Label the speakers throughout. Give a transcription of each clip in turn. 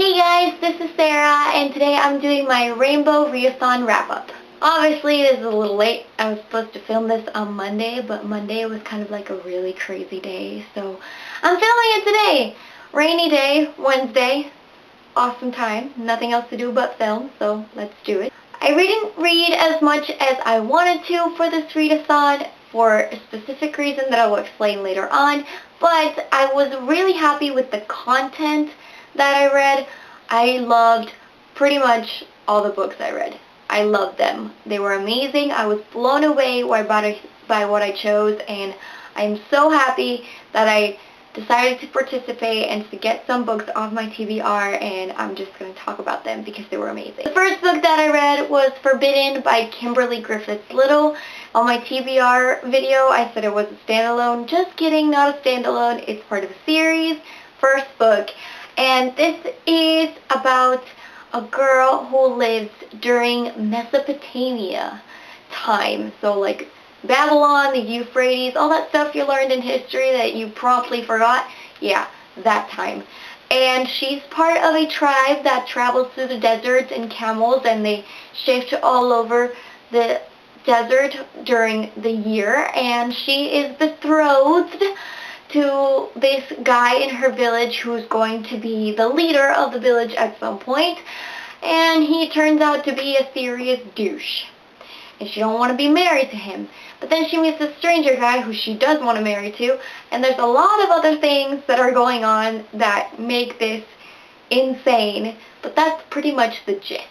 Speaker 1: Hey guys, this is Sarah, and today I'm doing my Rainbow Readathon wrap-up. Obviously, this is a little late. I was supposed to film this on Monday, but Monday was kind of like a really crazy day, so I'm filming it today. Rainy day, Wednesday, awesome time. Nothing else to do but film, so let's do it. I didn't read as much as I wanted to for this readathon for a specific reason that I will explain later on, but I was really happy with the content that I read. I loved pretty much all the books I read. I loved them. They were amazing. I was blown away by what I chose, and I'm so happy that I decided to participate and to get some books off my TBR, and I'm just going to talk about them because they were amazing. The first book that I read was Forbidden by Kimberly Griffiths Little. On my TBR video, I said it was a standalone. Just kidding, not a standalone. It's part of a series. First book. And this is about a girl who lives during Mesopotamia time. So like Babylon, the Euphrates, all that stuff you learned in history that you promptly forgot. Yeah, that time. And she's part of a tribe that travels through the deserts in camels, and they shift all over the desert during the year. And she is betrothed to this guy in her village who's going to be the leader of the village at some point, and he turns out to be a serious douche, and she don't want to be married to him. But then she meets a stranger guy who she does want to marry to, and there's a lot of other things that are going on that make this insane, but that's pretty much the gist.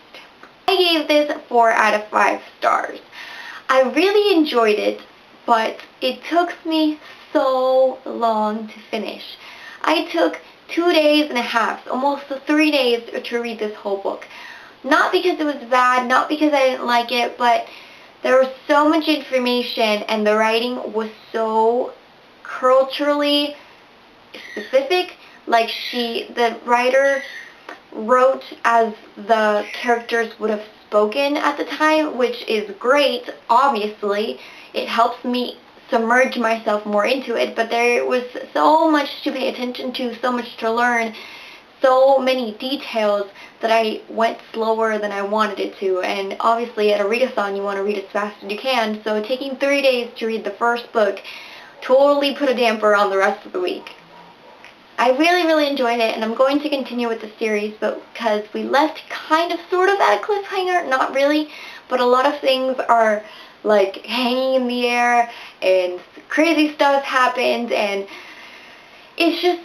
Speaker 1: I gave this 4 out of 5 stars. I really enjoyed it, but it took me so long to finish. I took 2 days and a half, almost 3 days to read this whole book. Not because it was bad, not because I didn't like it, but there was so much information and the writing was so culturally specific. Like the writer wrote as the characters would have spoken at the time, which is great, obviously. It helps me submerge myself more into it, but there was so much to pay attention to, so much to learn, so many details that I went slower than I wanted it to. And obviously at a readathon you want to read as fast as you can, so taking 3 days to read the first book totally put a damper on the rest of the week. I really enjoyed it, and I'm going to continue with the series, but because we left kind of sort of at a cliffhanger, not really, but a lot of things are like hanging in the air and crazy stuff happened, and it's just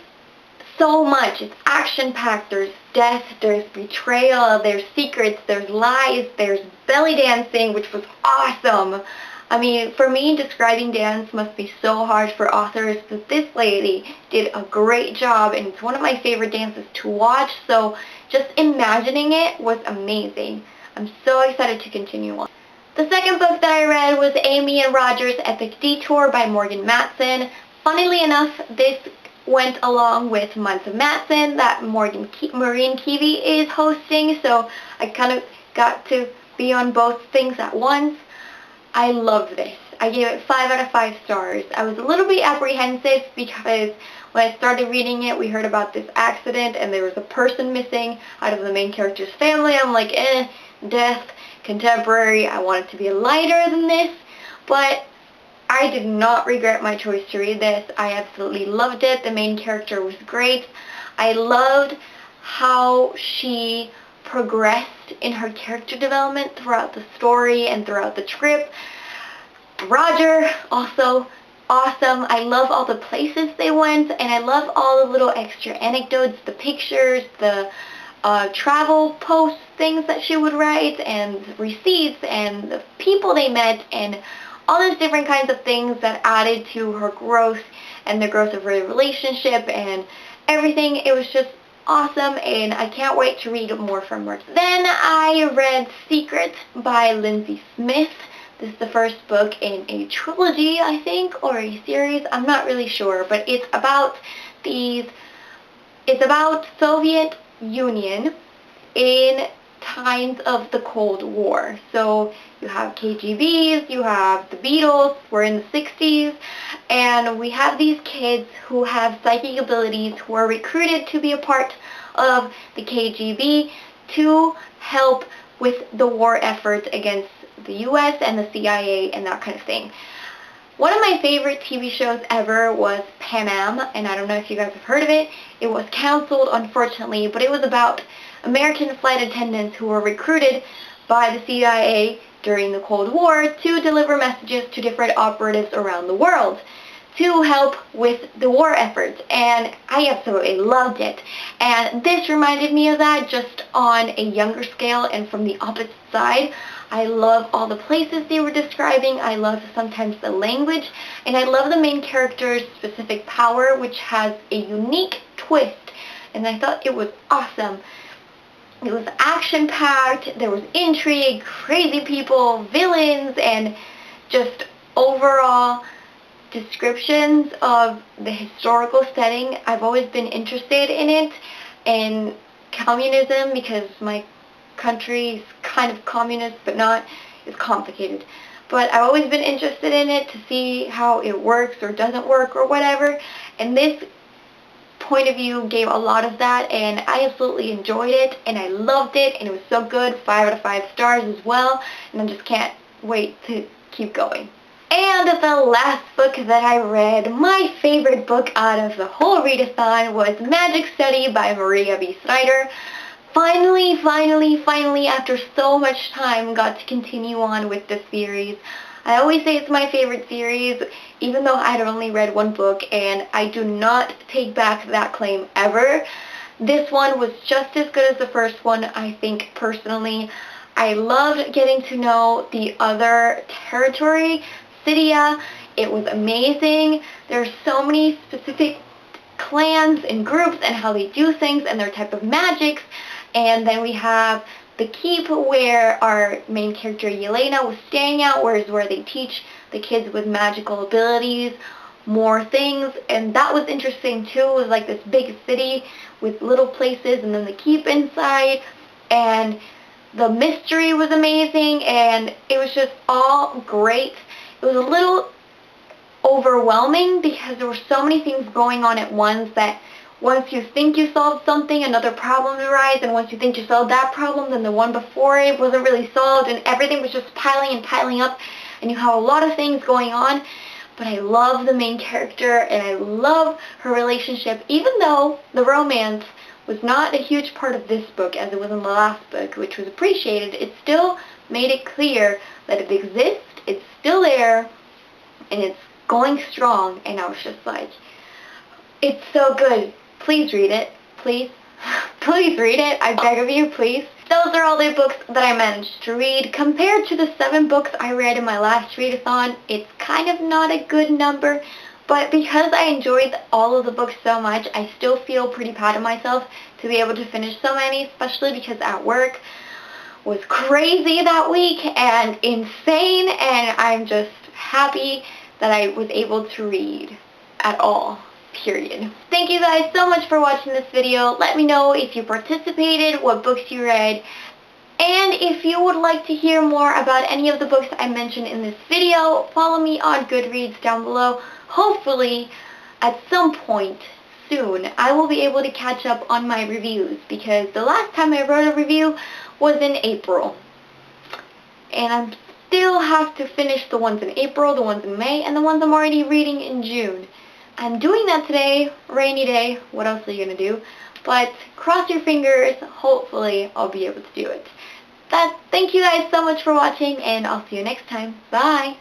Speaker 1: so much. It's action-packed. There's death, there's betrayal, there's secrets, there's lies, there's belly dancing, which was awesome. I mean, for me, describing dance must be so hard for authors, but this lady did a great job, and it's one of my favorite dances to watch, so just imagining it was amazing. I'm so excited to continue on. The second book that I read was Amy and Roger's Epic Detour by Morgan Matson. Funnily enough, this went along with Months of Matson that Maureen Keevy is hosting, so I kind of got to be on both things at once. I loved this. I gave it 5 out of 5 stars. I was a little bit apprehensive because when I started reading it, we heard about this accident and there was a person missing out of the main character's family. I'm like, death, contemporary. I want it to be lighter than this, but I did not regret my choice to read this. I absolutely loved it. The main character was great. I loved how she progressed in her character development throughout the story and throughout the trip. Roger, also awesome. I love all the places they went, and I love all the little extra anecdotes, the pictures, the travel post things that she would write, and receipts, and the people they met, and all those different kinds of things that added to her growth and the growth of her relationship and everything. It was just awesome, and I can't wait to read more from her. Then I read Secret by Lindsay Smith. This is the first book in a trilogy, I think, or a series. I'm not really sure, but it's about Soviet Union in times of the Cold War. So you have KGBs, you have the Beatles, we're in the 60s, and we have these kids who have psychic abilities who are recruited to be a part of the KGB to help with the war efforts against the US and the CIA and that kind of thing. One of my favorite TV shows ever was Pan Am, and I don't know if you guys have heard of it. It was canceled, unfortunately, but it was about American flight attendants who were recruited by the CIA during the Cold War to deliver messages to different operatives around the world to help with the war efforts, and I absolutely loved it. And this reminded me of that, just on a younger scale and from the opposite side. I love all the places they were describing. I love sometimes the language, and I love the main character's specific power, which has a unique twist, and I thought it was awesome. It was action-packed, there was intrigue, crazy people, villains, and just overall descriptions of the historical setting. I've always been interested in it, and communism, because my country is kind of communist but not. It's complicated. But I've always been interested in it to see how it works or doesn't work or whatever, and this point of view gave a lot of that, and I absolutely enjoyed it, and I loved it, and it was so good. 5 out of 5 stars as well, and I just can't wait to keep going. And the last book that I read, my favorite book out of the whole readathon, was Magic Study by Maria B. Snyder. Finally, after so much time, got to continue on with this series. I always say it's my favorite series, even though I'd only read one book, and I do not take back that claim ever. This one was just as good as the first one, I think, personally. I loved getting to know the other territory, Cydia. It was amazing. There's so many specific clans and groups and how they do things and their type of magics. And then we have the keep where our main character Yelena was staying at, where they teach the kids with magical abilities more things, and that was interesting too. It was like this big city with little places and then the keep inside, and the mystery was amazing, and it was just all great. It was a little overwhelming because there were so many things going on at once that once you think you solved something, another problem arises, and once you think you solved that problem, then the one before it wasn't really solved, and everything was just piling up, and you have a lot of things going on. But I love the main character, and I love her relationship, even though the romance was not a huge part of this book as it was in the last book, which was appreciated. It still made it clear that it exists, it's still there, and it's going strong, and I was just like, it's so good. Please read it. Please. Please read it. I beg of you, please. Those are all the books that I managed to read. Compared to the 7 books I read in my last readathon, it's kind of not a good number, but because I enjoyed all of the books so much, I still feel pretty proud of myself to be able to finish so many, especially because at work was crazy that week and insane, and I'm just happy that I was able to read at all. Period. Thank you guys so much for watching this video. Let me know if you participated, what books you read, and if you would like to hear more about any of the books I mentioned in this video, follow me on Goodreads down below. Hopefully, at some point soon, I will be able to catch up on my reviews, because the last time I wrote a review was in April, and I still have to finish the ones in April, the ones in May, and the ones I'm already reading in June. I'm doing that today, rainy day, what else are you going to do? But cross your fingers, hopefully I'll be able to do it. Thank you guys so much for watching, and I'll see you next time. Bye!